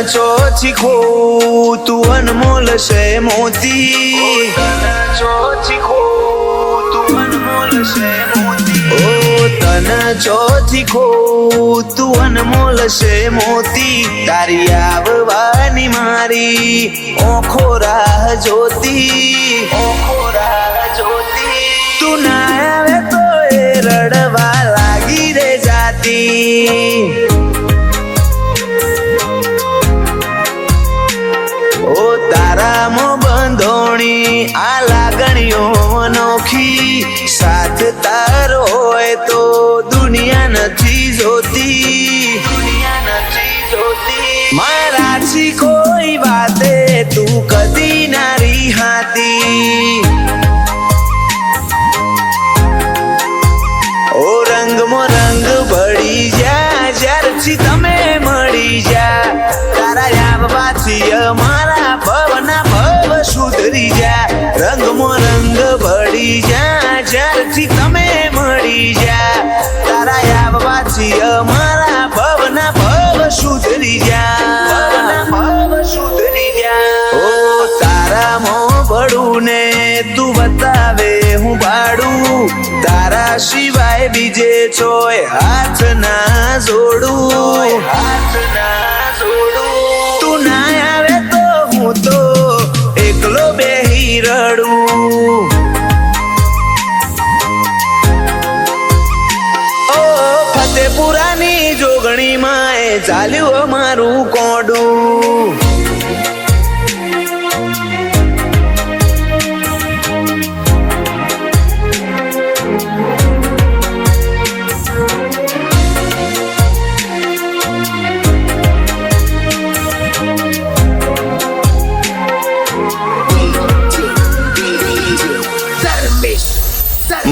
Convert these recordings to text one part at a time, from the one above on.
ચોથી ખો તું અનમોલ છે મોતી, ચોથી ખો તું અનમોલ છે મોતી, ઓ તન ચોથી ખો તું અનમોલ છે મોતી, તારી આવવાની મારી ઓખો રાહ જોતી, ઓખો રાહ જોતી, તું ના આવે તો એ રડવા લાગી રે જાતી, ઓ તારામાં બંધોણી આ લાગણીઓ અનોખી, સાથ તારો હોય તો દુનિયા નથી જોતી, દુનિયા નથી જોતી, મારાથી કોઈ વાતે તું કદી ના રિહાતી, ઓ રંગમાં રંગ ભળી જા જ્યારથી તમે મળી જા, તારા આવવાથી અમારા ભવના ભવ સુધરી જા, રંગમાં રંગ ભળી જા જ્યારથી તમે મળી જા, તારા આવવાથી અમારા ભવના ભવ સુધરી જા, ભવ સુધરી જા, ઓ તારા મોં ભળું ને તું બતાવે હું ભાડું, તારા સિવાય બીજે છોય હાથ ના જોડું, હાથ ના જોડું, તું ના આવે તો હું તો એકલો બેહી રડું, ઓ ફતેપુરાની જોગણીમાં એ ચાલ્યું અમારું કોડું,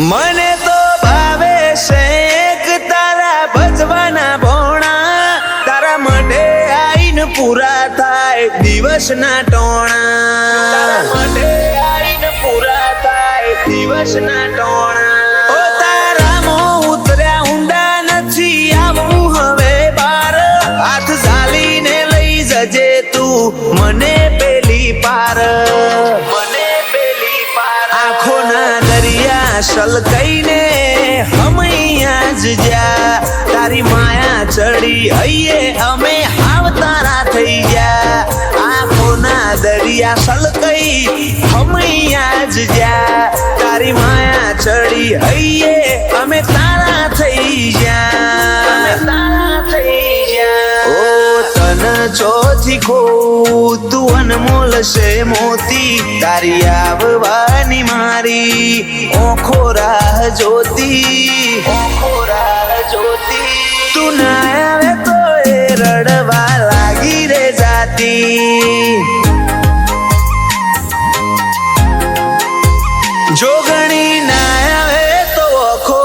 મને તો ભાવે છે એક તારા ભજવાના ભોણા, તારા માટે આઈન પૂરા થાય દિવસના ટોણા, તારા માટે આઈન પૂરા થાય દિવસના ટોણા, ઓ તારામાં ઉતર્યા ઊંડા નથી આવું હવે બાર, હાથ ઝાલીને લઈ જજે તું મને પેલી પાર, મને પેલી પાર, આંખોના દરિયા સલકાઈને હમૈયા જ જા, તારી માયા ચડી હૈયે અમે હાવ તારા થઈ જા, આંખોના દરિયા સલકાઈ હમૈયા જ જા, તારી માયા ચડી હૈયે અમે તારા થઈ જા, તારા થઈ જા, ઓ તન ચોથી ખો તું અનમોલ છે મોતી, તારી આવવાની મારી ઓખો રાહ જોતી, ઓખો રાહ જોતી, તું ના આવે તો એ રડવા લાગી રે જાતી, જોગણી ના આવે તો ઓખો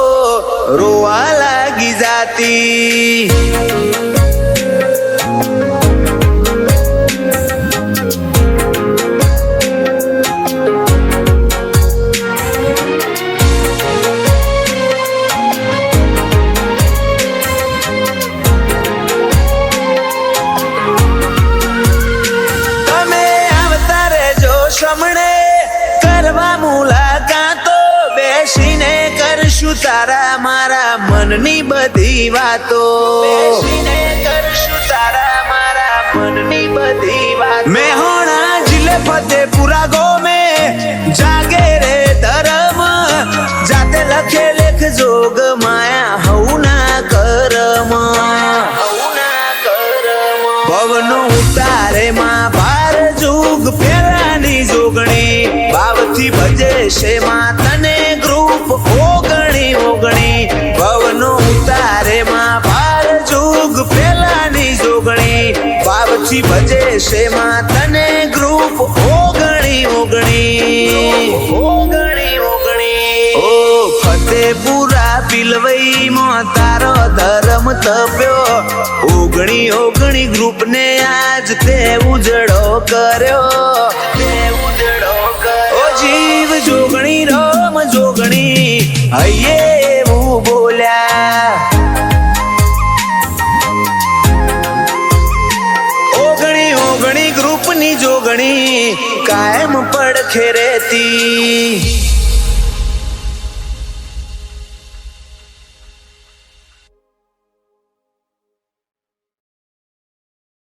રોવા લાગી જાતી, સમણે કરવા મુલાકાતો, બેસીને કરશું તારા મારા મનની બધી વાતો, બેસીને કરશું તારા મારા મનની બધી વાતો, મેહોણા જિલ્લે ફતેપુરા ગોમે જાગે રે ધરમ, જાતે લખે લેખ જોગ માયા હવના કરમ, હવના કરમ, ભવનો ઉતારે માં ભાર જુગ પેલાની જોગણી, ભાવથી ભજે છે માં તને ગ્રુપ ઓગણી ઓગણી, ભવનો ઉતારે માં ભાર જુગ પેલાની જોગણી, ભાવથી ભજે છે માં તને ગ્રુપ ઓગણી ઓગણી, ઓગણી ઓગણી, ઓ ફતેપુરા પિલવઈમાં તારો ધર્મ તપ્યો, ઓગણી ઓગણી ગ્રુપ ને આજ તે ઉજળો કર્યો, તે ઉજળો કર્યો, ઓ જીવ જોગણી રમ જોગણી હૈયે એવું બોલ્યા, ઓગણી કાયમ પડખે રહેતી.